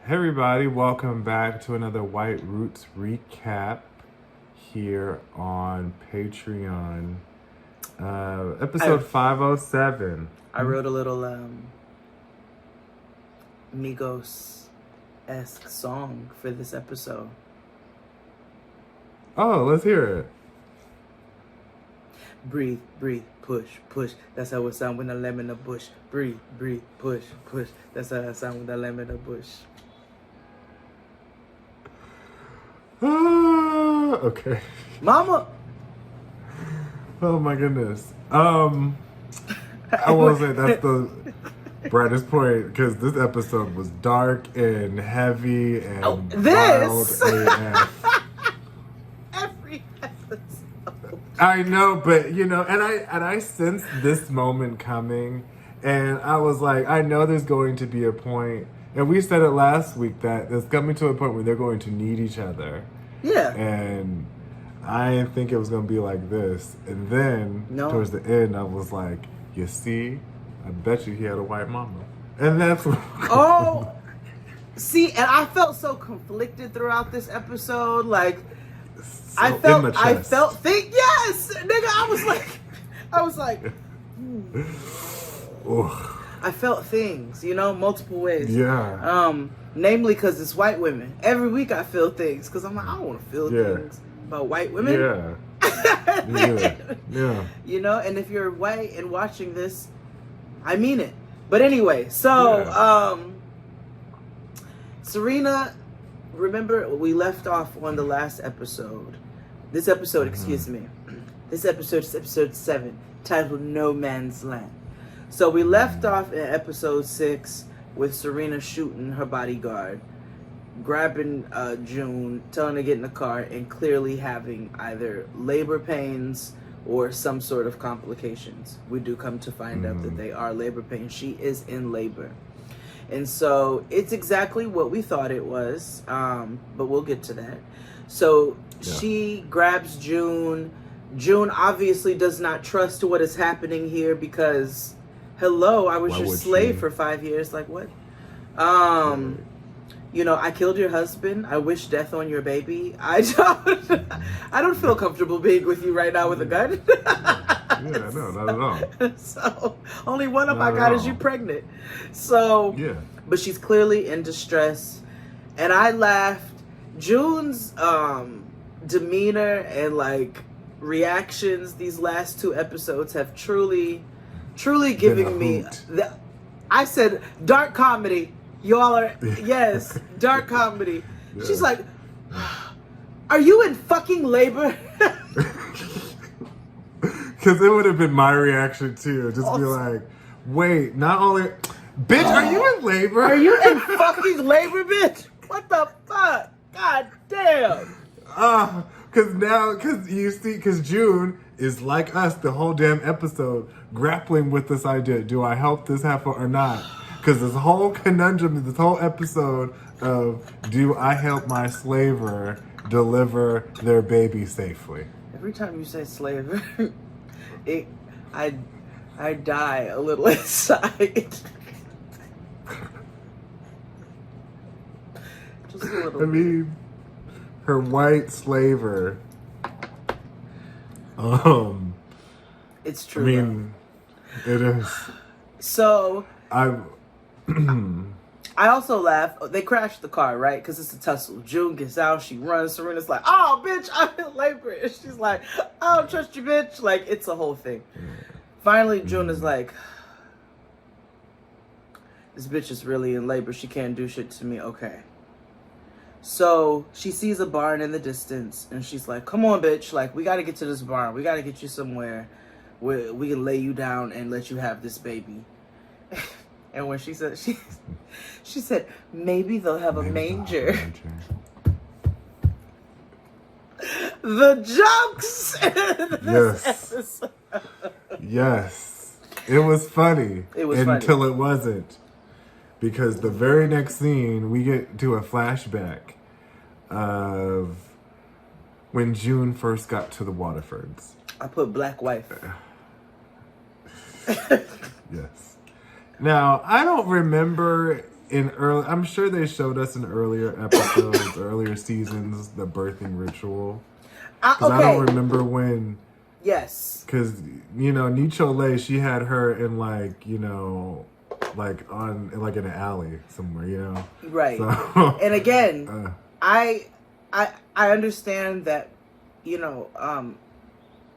Hey everybody, welcome back to another White Roots recap here on Patreon. Episode 507. I wrote a little Migos-esque song for this episode. Oh, let's hear it. Breathe, breathe, push, push. That's how it sound when I lamb in the bush. Breathe, breathe, push, push. That's how it sound when I lamb in the bush. Okay. Mama! Oh my goodness. I want to say that's the brightest point because this episode was dark and heavy and wild AF. Every episode. I know, but and I sensed this moment coming, and I was like, I know there's going to be a point, and we said it last week that it's coming to a point where they're going to need each other. Yeah. And I didn't think it was going to be like this. And then, towards the end, I was like, you see, I bet you he had a white mama. And that's what... Oh! See, and I felt so conflicted throughout this episode. Like, so yes, nigga, I was like, I felt things, multiple ways. Yeah. Namely because it's white women. Every week I feel things because I'm like, I don't want to feel things about white women. Yeah. Yeah. And if you're white and watching this, I mean it. But anyway, so Serena, remember we left off on the last episode. This episode, This episode is episode 7, titled No Man's Land. So we left off in episode 6 with Serena shooting her bodyguard, grabbing June, telling her to get in the car, and clearly having either labor pains or some sort of complications. We do come to find out that they are labor pains. She is in labor. And so it's exactly what we thought it was, but we'll get to that. So she grabs June. June obviously does not trust what is happening here because... Hello, I was your slave for 5 years. Like, what? I killed your husband. I wish death on your baby. I don't feel comfortable being with you right now with a gun. Yeah, no, not at all. So, only one up I got is you pregnant. So, but she's clearly in distress. And I laughed. June's demeanor and, reactions these last 2 episodes have truly giving me I said dark comedy. Y'all are yes, dark comedy. Yeah. She's like, are you in fucking labor? Because it would have been my reaction too. Just be like, wait, not only bitch, are you in labor? Are you in fucking labor, bitch? What the fuck? God damn. Because June is like us the whole damn episode, grappling with this idea. Do I help this heifer or not? Because this whole conundrum, this whole episode of do I help my slaver deliver their baby safely? Every time you say slaver, I die a little inside. Just a little. I mean, her white slaver. It's true. I mean, it is. So I also laugh. They crashed the car, right? Because it's a tussle. June gets out. She runs. Serena's like, "Oh, bitch, I'm in labor." And she's like, "I don't trust you, bitch." Like, it's a whole thing. Finally, June is like, "This bitch is really in labor. She can't do shit to me." Okay. So she sees a barn in the distance, and she's like, "Come on, bitch! Like, we gotta get to this barn. We gotta get you somewhere where we can lay you down and let you have this baby." And when she said, she said, "Maybe they'll have a manger." The jokes. Yes. Yes. It was funny. It was until funny. It wasn't. Because the very next scene, we get to a flashback of when June first got to the Waterfords. I put black wife. Yes. Now, I don't remember I'm sure they showed us in earlier episodes, earlier seasons, the birthing ritual. Because I don't remember when. Yes. Because, Nicho Lei, she had her in like in an alley somewhere, Right. So, and again, I understand that,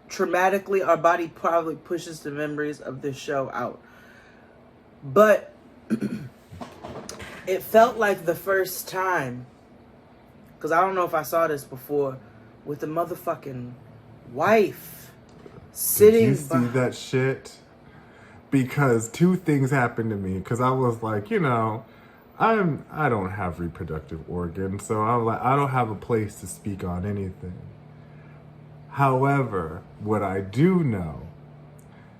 traumatically our body probably pushes the memories of this show out. But it felt like the first time, because I don't know if I saw this before, with the motherfucking wife sitting. Did you see that shit? Because two things happened to me. Because I was like, I don't have reproductive organs, so I'm like, I don't have a place to speak on anything. However, what I do know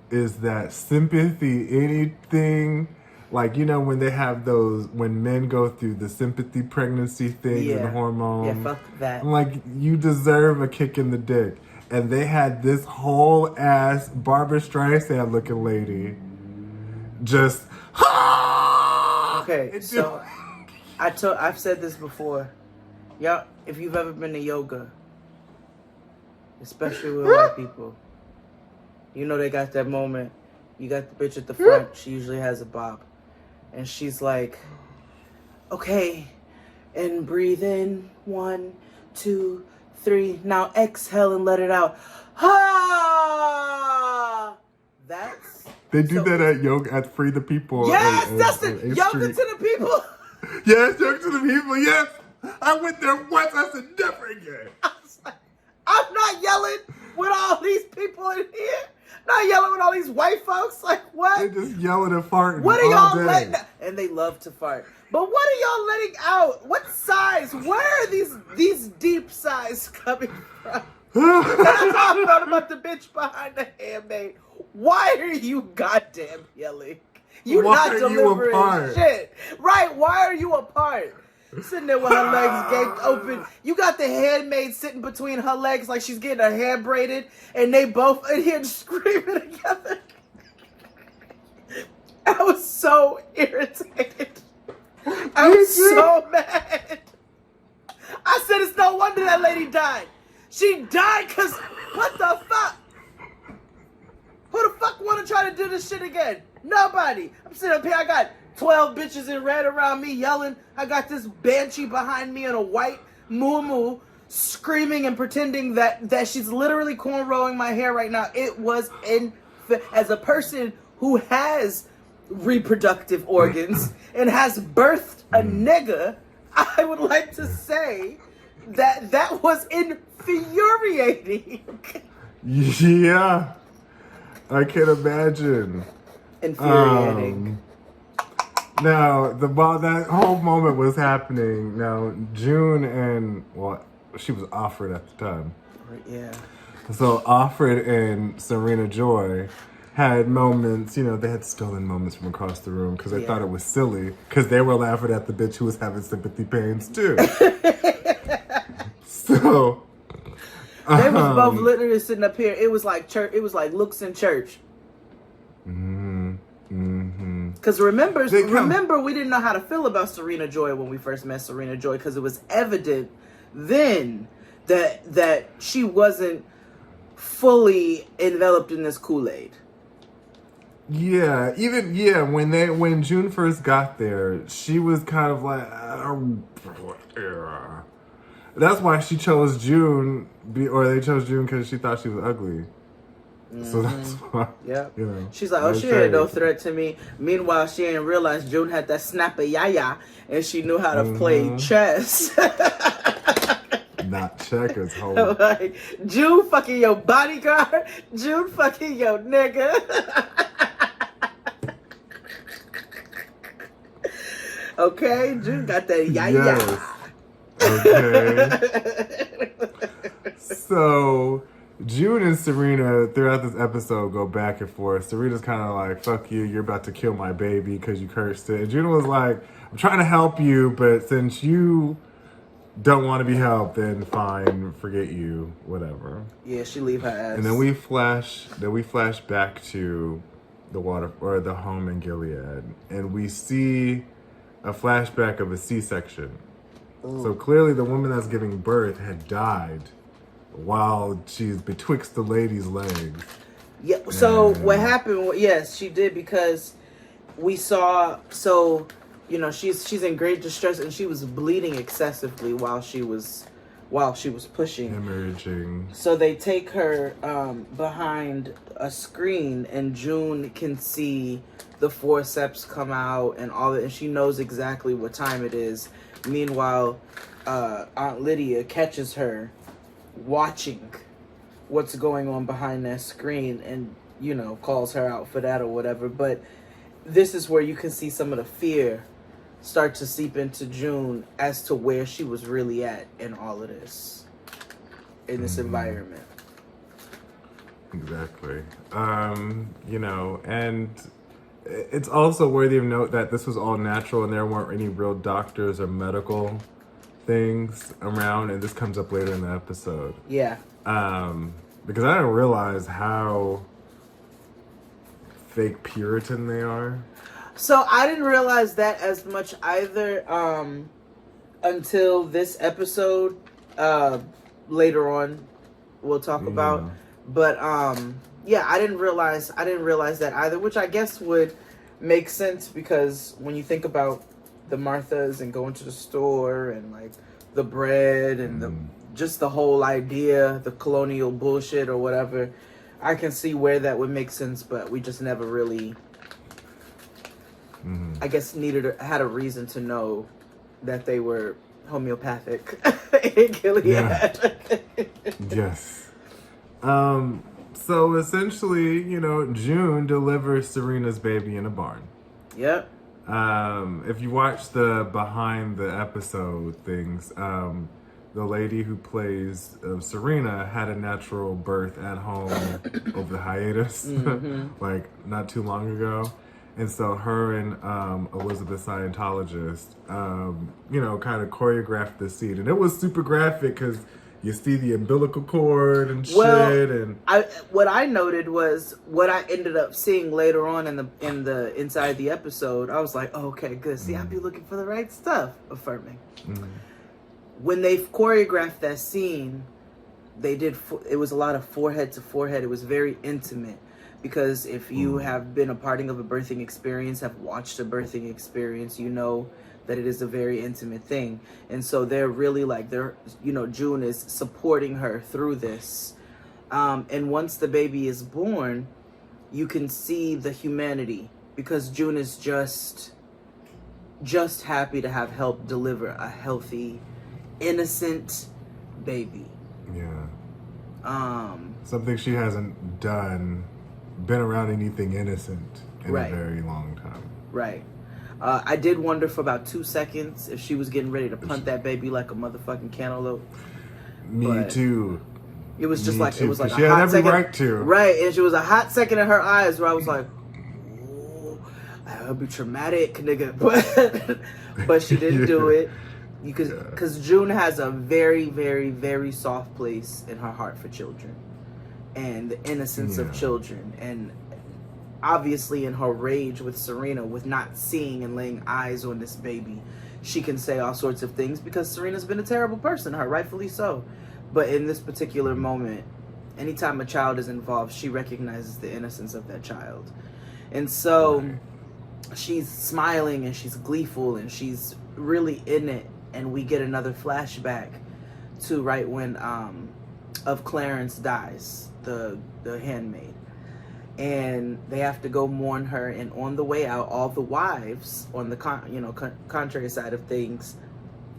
is that sympathy, anything, like, when they have when men go through the sympathy pregnancy things and hormones. Yeah, fuck that. I'm like, you deserve a kick in the dick. And they had this whole ass Barbara Streisand looking lady just, okay, so I've said this before. Y'all, if you've ever been to yoga, especially with white people, they got that moment. You got the bitch at the front. She usually has a bob. And she's like, okay, and breathe in. 1, 2, 3. Now exhale and let it out. Ha! They do that at yoga at Free the People. Yes, that's it. Yoga to the people. Yes, yoga to the people. Yes, I went there once. I said never again. I was like, I'm not yelling with all these people in here. Not yelling with all these white folks. Like, what? They just yelling and farting. What are y'all letting out? And they love to fart. But what are y'all letting out? What size? Where are these deep sighs coming from? That's how I thought about the bitch behind the Handmaid. Why are you goddamn yelling? You're not delivering shit. Right, why are you apart? Sitting there with her legs gaped open. You got the Handmaid sitting between her legs like she's getting her hair braided, and they both in here screaming together. I was so irritated. I was so mad. I said it's no wonder that lady died. She died because, what the fuck? Who the fuck want to try to do this shit again? Nobody. I'm sitting up here, I got 12 bitches in red around me yelling. I got this banshee behind me in a white muumuu screaming and pretending that she's literally cornrowing my hair right now. It was as a person who has reproductive organs and has birthed a nigga, I would like to say that was infuriating. Yeah, I can imagine. Infuriating. Now, that whole moment was happening. Now, June and, she was Offred at the time. Yeah. So, Offred and Serena Joy had moments, they had stolen moments from across the room because they thought it was silly because they were laughing at the bitch who was having sympathy pains too. So, they was both literally sitting up here. It was like church. It was like looks in church. Because remember, we didn't know how to feel about Serena Joy when we first met Serena Joy because it was evident then that she wasn't fully enveloped in this Kool-Aid. Yeah, when June first got there, she was kind of like, that's why she chose June, they chose June because she thought she was ugly. So that's why. Yeah. She's like, she ain't no threat to me. Meanwhile, she ain't realized June had that snapper yaya and she knew how to play chess. Not checkers, hold. Like, June fucking your bodyguard. June fucking your nigga. Okay, June got that yaya. Yes. Okay. So June and Serena throughout this episode go back and forth. Serena's kind of like, fuck you, you're about to kill my baby because you cursed it. And June was like, I'm trying to help you, but since you don't want to be helped, then fine, forget you, whatever. Yeah, she leave her ass. And then we flash back to the home in Gilead, and we see a flashback of a C-section. So clearly the woman that's giving birth had died while she's betwixt the lady's legs. Yeah, so what happened, yes, she did, because we saw, so, you know, she's in great distress, and she was bleeding excessively while she was pushing. Hemorrhaging. So they take her behind a screen, and June can see the forceps come out and all that, and she knows exactly what time it is. Meanwhile, Aunt Lydia catches her watching what's going on behind that screen and, you know, calls her out for that or whatever. But this is where you can see some of the fear start to seep into June as to where she was really at in all of this, in this environment. Exactly. You know, and it's also worthy of note that this was all natural and there weren't any real doctors or medical things around, and this comes up later in the episode. Yeah. Because I didn't realize how fake Puritan they are. So I didn't realize that as much either until this episode. Later on, we'll talk about. But yeah, I didn't realize that either, which I guess would make sense, because when you think about the Marthas and going to the store and like the bread and the just the whole idea, the colonial bullshit or whatever, I can see where that would make sense, but we just never really, I guess, had a reason to know that they were homeopathic in Gilead. Yeah. Yes. So essentially, you know, June delivers Serena's baby in a barn. Yep. If you watch the behind the episode things, the lady who plays Serena had a natural birth at home over the hiatus, like not too long ago. And so her and Elizabeth Scientologist, you know, kind of choreographed the scene. And it was super graphic because you see the umbilical cord and shit. And what I noted was what I ended up seeing later on in the inside the episode. I was like, oh, okay, good. See, I'd be looking for the right stuff. Affirming. When they choreographed that scene, they did. It was a lot of forehead to forehead. It was very intimate. Because if you have been a parting of a birthing experience, have watched a birthing experience, you know that it is a very intimate thing. And so they're really like, you know, June is supporting her through this. And once the baby is born, you can see the humanity, because June is just happy to have helped deliver a healthy, innocent baby. Yeah. Something she hasn't been around anything innocent in a very long time. Right. I did wonder for about 2 seconds if she was getting ready to punt that baby like a motherfucking cantaloupe. Me too. It was just like, it was like she a had hot every second. Right to. Right, and she was a hot second in her eyes where I was like, that'll be traumatic, nigga. But she didn't do it. Because June has a very, very, very soft place in her heart for children and the innocence of children. And obviously in her rage with Serena, with not seeing and laying eyes on this baby, she can say all sorts of things because Serena's been a terrible person, her rightfully so. But in this particular moment, anytime a child is involved, she recognizes the innocence of that child. And so she's smiling and she's gleeful and she's really in it. And we get another flashback to right when of Clarence dies, the handmaid. And they have to go mourn her, and on the way out, all the wives on the contrary side of things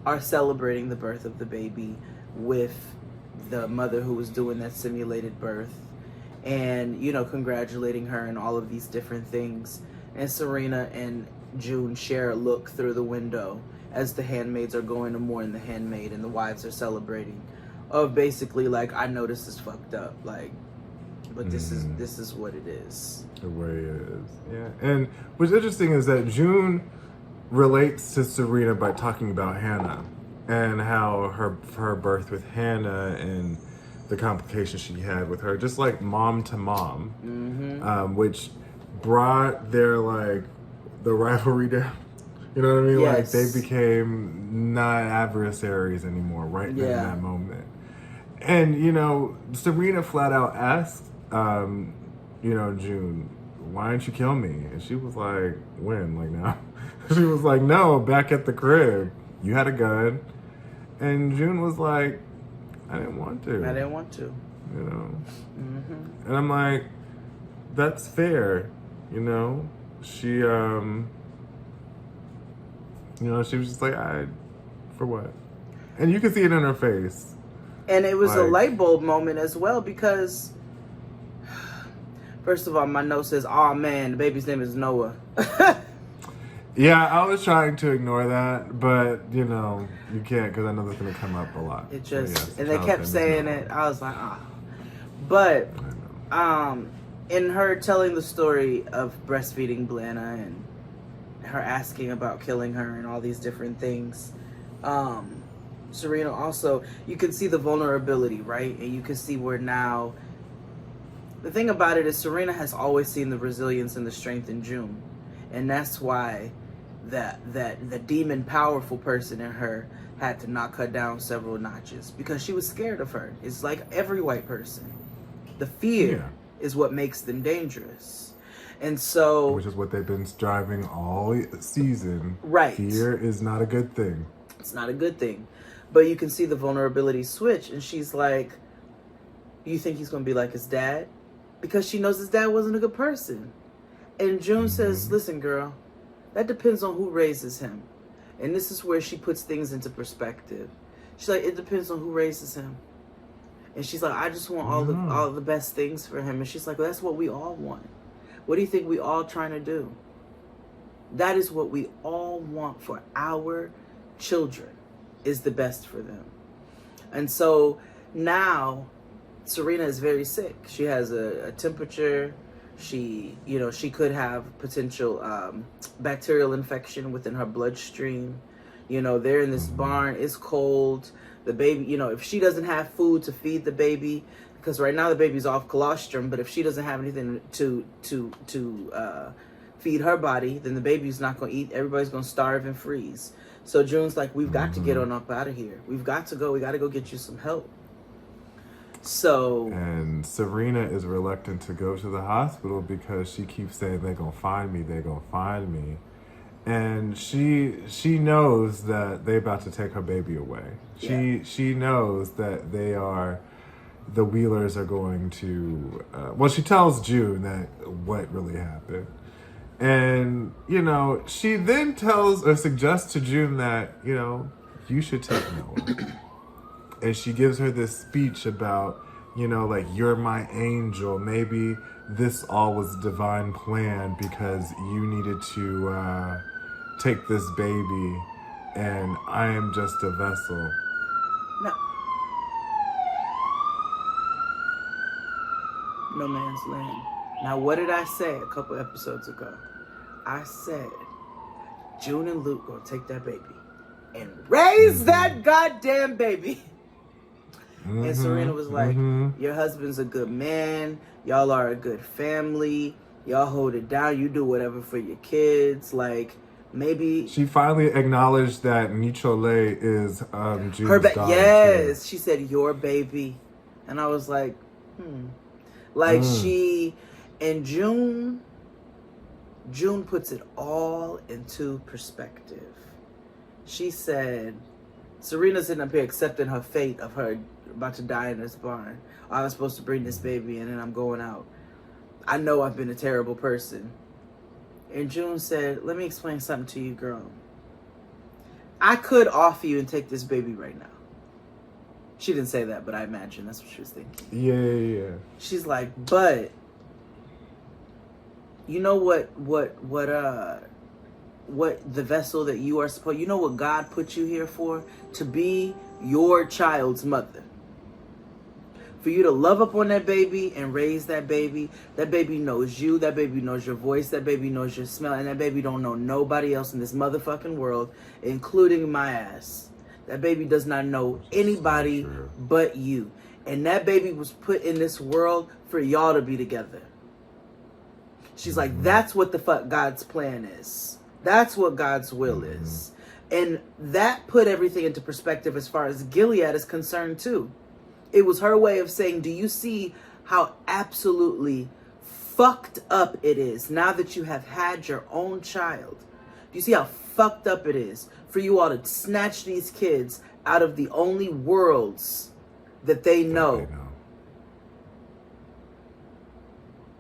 are celebrating the birth of the baby with the mother who was doing that simulated birth, and congratulating her and all of these different things. And Serena and June share a look through the window as the handmaids are going to mourn the handmaid and the wives are celebrating, of basically like, I know this is fucked up, like, but this is what it is. The way it is. Yeah. And what's interesting is that June relates to Serena by talking about Hannah and how her birth with Hannah and the complications she had with her, just like mom to mom, which brought their the rivalry down You know what I mean? Like, Yes. they became not adversaries anymore right there in Yeah. that moment. And, you know, Serena flat out asked, you know, June, why didn't you kill me? And she was like, when? Like, now? She was like, no, back at the crib. You had a gun. And June was like, I didn't want to. I didn't want to. You know? Mm-hmm. And I'm like, that's fair. You know? She, you know, she was just like, for what? And you can see it in her face. And it was a Like- light bulb moment as well because, first of all, my note says, "Oh man, the baby's name is Noah." Yeah, I was trying to ignore that, but, you know, you can't because I know that's going to come up a lot. It So, just yes, and they child kept name is saying Noah. it. I was like, ah. But I know. in her telling the story of breastfeeding Blana and her asking about killing her and all these different things, Serena also, you can see the vulnerability, right? And you can see where now, the thing about it is Serena has always seen the resilience and the strength in June. And that's why that the demon powerful person in her had to knock her down several notches because she was scared of her. It's like every white person. The fear is what makes them dangerous. And so, Which is what they've been striving all season. Right. Fear is not a good thing. it's not a good thing. But you can see the vulnerability switch, and she's like, you think he's going to be like his dad? Because she knows his dad wasn't a good person. And June says, listen, girl, that depends on who raises him. And this is where she puts things into perspective. She's like, it depends on who raises him. And she's like, I just want all the best things for him. And she's like, well, that's what we all want. What do you think we all trying to do? That is what we all want for our children, is the best for them. And so now Serena is very sick. She has a temperature. She could have potential bacterial infection within her bloodstream. They're in this barn. It's cold. The baby, if she doesn't have food to feed the baby, because right now the baby's off colostrum, but if she doesn't have anything to feed her body, then the baby's not going to eat. Everybody's going to starve and freeze. So June's like, we've got to get on up out of here. We've got to go. We got to go get you some help. So, and Serena is reluctant to go to the hospital because she keeps saying they're gonna find me, and she knows that they're about to take her baby away. She knows that the Wheelers are going to. She tells June that what really happened, and she then tells or suggests to June that you should take Noah. And she gives her this speech about, like, you're my angel. Maybe this all was a divine plan because you needed to take this baby, and I am just a vessel. No man's land. Now, what did I say a couple episodes ago? I said, June and Luke gonna take that baby and raise that goddamn baby. And Serena was like, your husband's a good man. Y'all are a good family. Y'all hold it down. You do whatever for your kids. Like, maybe... She finally acknowledged that Nichole is June's her daughter. Yes. She said, your baby. And I was like, Like, she... And June puts it all into perspective. She said... Serena's sitting up here accepting her fate of her about to die in this barn. I was supposed to bring this baby in and I'm going out. I know I've been a terrible person. And June said, let me explain something to you, girl. I could offer you and take this baby right now. She didn't say that, but I imagine that's what she was thinking. Yeah. She's like, but you know what the vessel that you are supposed, you know what God put you here for? To be your child's mother. For you to love up on that baby and raise that baby. That baby knows you. That baby knows your voice. That baby knows your smell. And that baby don't know nobody else in this motherfucking world, including my ass. That baby does not know anybody but you. And that baby was put in this world for y'all to be together. She's like, that's what the fuck God's plan is. That's what God's will is. And that put everything into perspective as far as Gilead is concerned too. It was her way of saying, do you see how absolutely fucked up it is now that you have had your own child? Do you see how fucked up it is for you all to snatch these kids out of the only worlds that they know?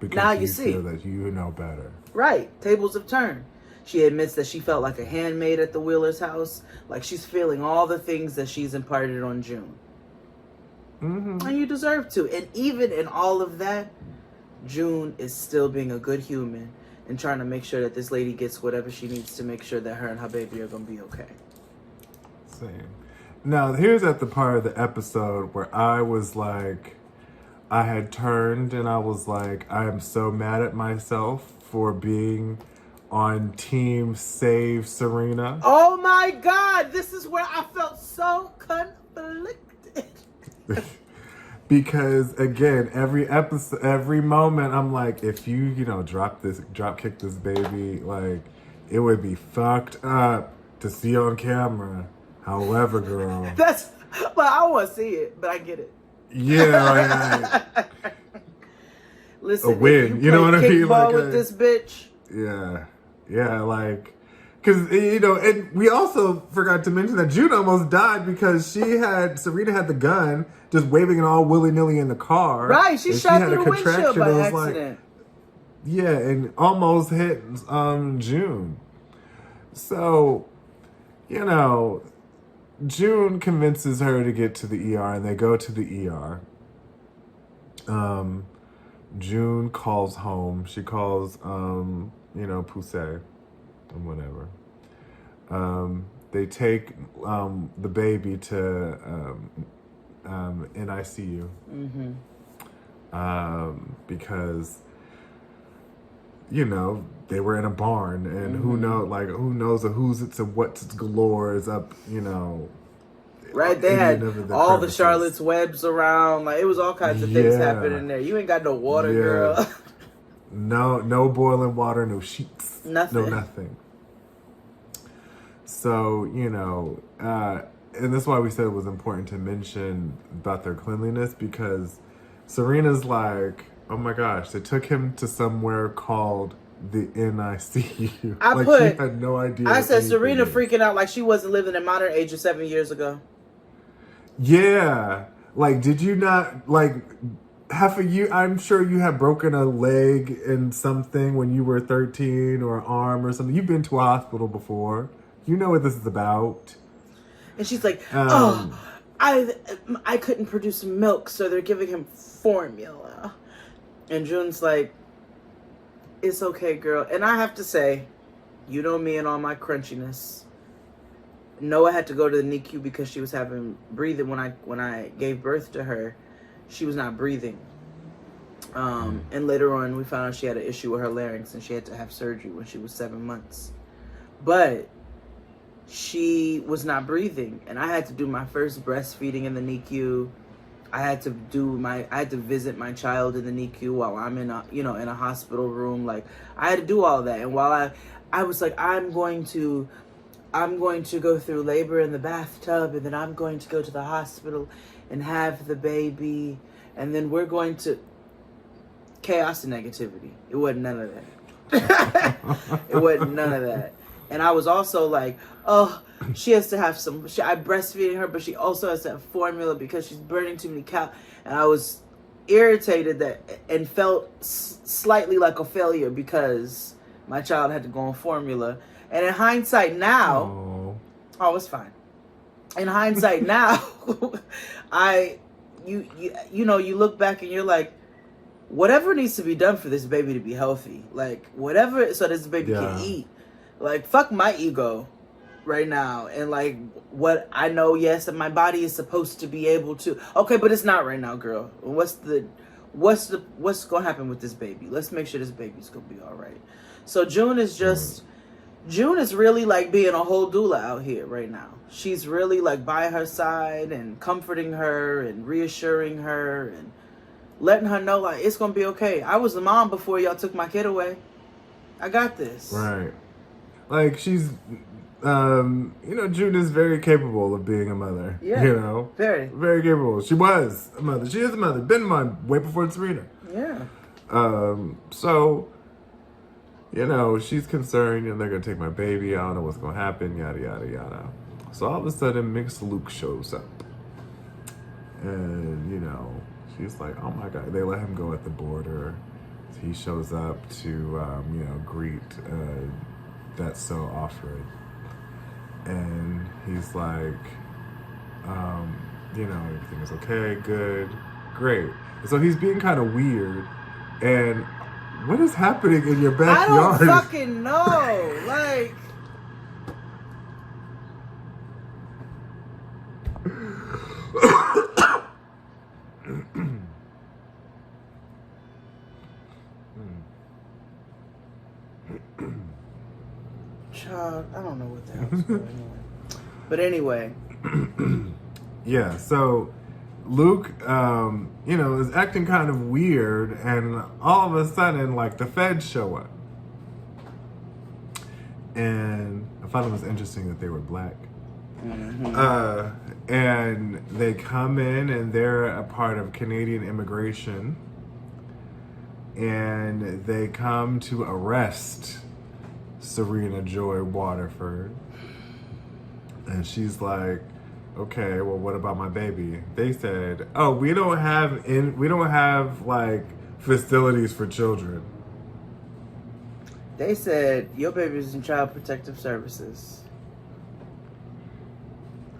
Because now you see feel that you know better. Right. Tables have turned. She admits that she felt like a handmaid at the Wheeler's house. Like she's feeling all the things that she's imparted on June. Mm-hmm. And you deserve to. And even in all of that, June is still being a good human and trying to make sure that this lady gets whatever she needs to make sure that her and her baby are going to be okay. Same. Now, here's at the part of the episode where I was like, I had turned and I was like, I am so mad at myself for being on team save Serena. Oh my God, this is where I felt so conflicted. Because again, every episode, every moment, I'm like, if you drop kick this baby, like, it would be fucked up to see on camera. However, girl, that's, but I want to see it, but I get it. Yeah, right. Listen, a win. You know what I mean? Like with this bitch. Yeah, like, because and we also forgot to mention that June almost died because Serena had the gun, just waving it all willy nilly in the car. Right, she shot through the windshield by accident. Yeah, and almost hit June. So, June convinces her to get to the ER, and they go to the ER. June calls home. She calls, Poussey and whatever. They take the baby to NICU. Because, they were in a barn, and who knows who's it's and what's galore is up, Right, they had all the Charlotte's Webs around. Like, it was all kinds of things happening there. You ain't got no water, girl. No boiling water, no sheets. Nothing. No nothing. So, and that's why we said it was important to mention about their cleanliness, because Serena's like, oh my gosh, they took him to somewhere called the NICU. She had no idea. I said Serena freaking out like she wasn't living in modern age of 7 years ago. Yeah. Like, did you not, like, half of you, I'm sure you have broken a leg in something when you were 13 or an arm or something. You've been to a hospital before. You know what this is about. And she's like, I couldn't produce milk, so they're giving him formula. And June's like, it's okay, girl. And I have to say, you know me and all my crunchiness. Noah had to go to the NICU because she was having breathing. When I gave birth to her, she was not breathing. And later on, we found out she had an issue with her larynx, and she had to have surgery when she was 7 months. But she was not breathing, and I had to do my first breastfeeding in the NICU. I had to visit my child in the NICU while I'm in a hospital room. Like, I had to do all that. And while I was like, I'm going to go through labor in the bathtub, and then I'm going to go to the hospital and have the baby, and then we're going to chaos and negativity. It wasn't none of that. It wasn't none of that. And I was also like, oh, she has to have I'm breastfeeding her, but she also has to have formula because she's burning too many calories. And I was irritated and felt slightly like a failure because my child had to go on formula. And in hindsight now, oh, it's fine. In hindsight now, you look back and you're like, whatever needs to be done for this baby to be healthy, like whatever, so this baby can eat. Like, fuck my ego right now. And like, what I know, yes, that my body is supposed to be able to. Okay, but it's not right now, girl. What's gonna happen with this baby? Let's make sure this baby's gonna be all right. So June is really like being a whole doula out here right now. She's really like by her side and comforting her and reassuring her and letting her know like it's gonna be okay. I was the mom before y'all took my kid away. I got this. Right. Like, she's, June is very capable of being a mother. Yeah. Very. Very capable. She was a mother. She is a mother. Been one way before Serena. Yeah. So, she's concerned, they're going to take my baby. I don't know what's going to happen, yada, yada, yada. So all of a sudden, Mixed Luke shows up. And, she's like, oh my God. They let him go at the border. He shows up to, greet That's So Offred. And he's like, everything is okay, good, great. So he's being kind of weird. And what is happening in your backyard? I don't fucking know. Like... Child, I don't know what the hell's going on. But anyway. Yeah, so Luke, is acting kind of weird, and all of a sudden, like, the feds show up. And I thought it was interesting that they were black. Mm-hmm. And they come in, and they're a part of Canadian immigration. And they come to arrest Serena Joy Waterford. And she's like, okay, well, what about my baby? They said, oh, we don't have like facilities for children. They said your baby's in Child Protective Services.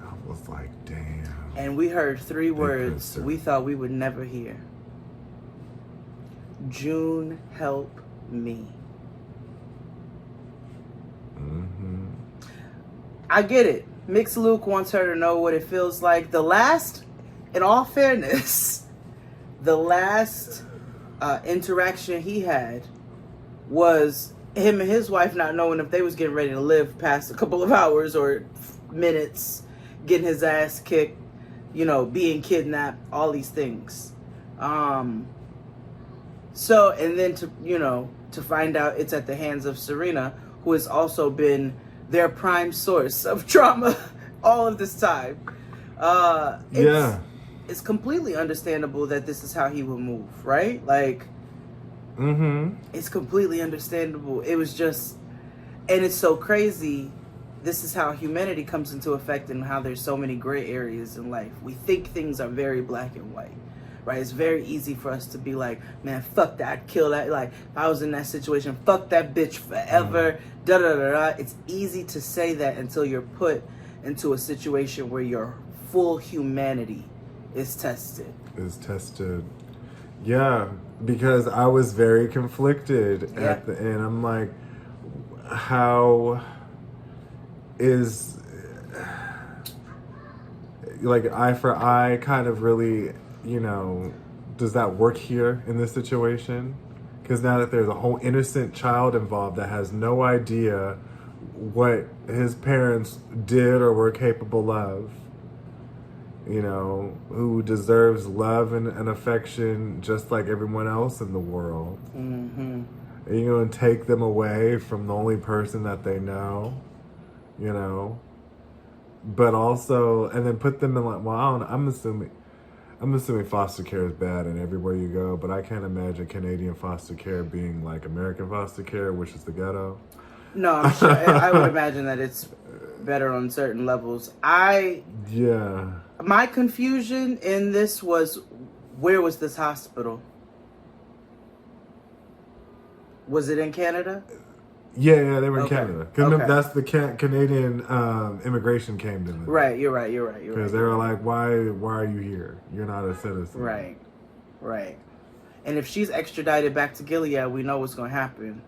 I was like, damn. And we heard three words we thought we would never hear. June, help me. Mm-hmm. I get it. Mixed Luke wants her to know what it feels like. In all fairness, the last interaction he had was him and his wife not knowing if they was getting ready to live past a couple of hours or minutes, getting his ass kicked, being kidnapped, all these things. So, and then to find out it's at the hands of Serena, who has also been their prime source of trauma all of this time. It's completely understandable that this is how he would move, right? Like, It's completely understandable. It was just, and it's so crazy. This is how humanity comes into effect and how there's so many gray areas in life. We think things are very black and white. Right, it's very easy for us to be like, man, fuck that, I'd kill that. Like, if I was in that situation, fuck that bitch forever. Da da da da. It's easy to say that until you're put into a situation where your full humanity is tested. Yeah, because I was very conflicted at the end. I'm like, how is like eye for eye kind of really, does that work here in this situation? Because now that there's a whole innocent child involved that has no idea what his parents did or were capable of, who deserves love and affection just like everyone else in the world. Mm-hmm. And you're going to take them away from the only person that they know, but also, and then put them in like, well, I don't know, I'm assuming foster care is bad and everywhere you go, but I can't imagine Canadian foster care being like American foster care, which is the ghetto. No, I'm sure. I would imagine that it's better on certain levels. My confusion in this was, where was this hospital? Was it in Canada? Yeah, they were in Canada. Because that's the Canadian immigration came to them. Right, you're right. Because they were like, why are you here? You're not a citizen. Right. And if she's extradited back to Gilead, we know what's going to happen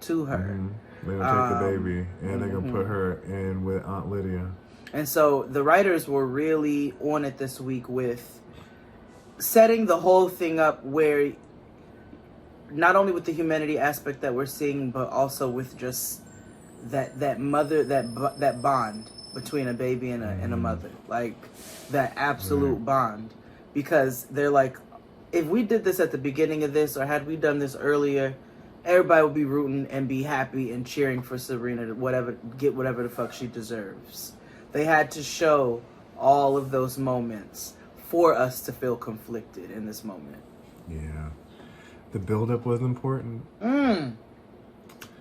to her. Mm-hmm. They're going to take the baby, and they're going to put her in with Aunt Lydia. And so the writers were really on it this week with setting the whole thing up where not only with the humanity aspect that we're seeing, but also with just that mother, that bond between a baby and a mother, like that absolute bond, because they're like, if we did this at the beginning of this, or had we done this earlier, everybody will be rooting and be happy and cheering for Serena to get whatever the fuck she deserves. They had to show all of those moments for us to feel conflicted in this moment. Yeah. The build-up was important.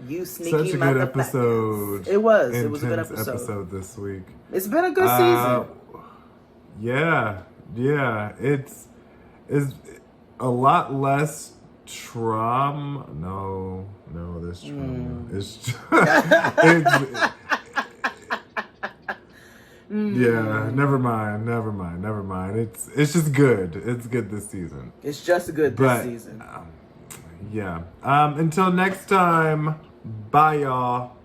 You sneaky Such a good episode. It was. It was a good episode this week. It's been a good season. Yeah. It's a lot less trauma. No, there's trauma. It's yeah, never mind. It's just good. It's good this season. It's just good this season. Yeah. Until next time, bye y'all.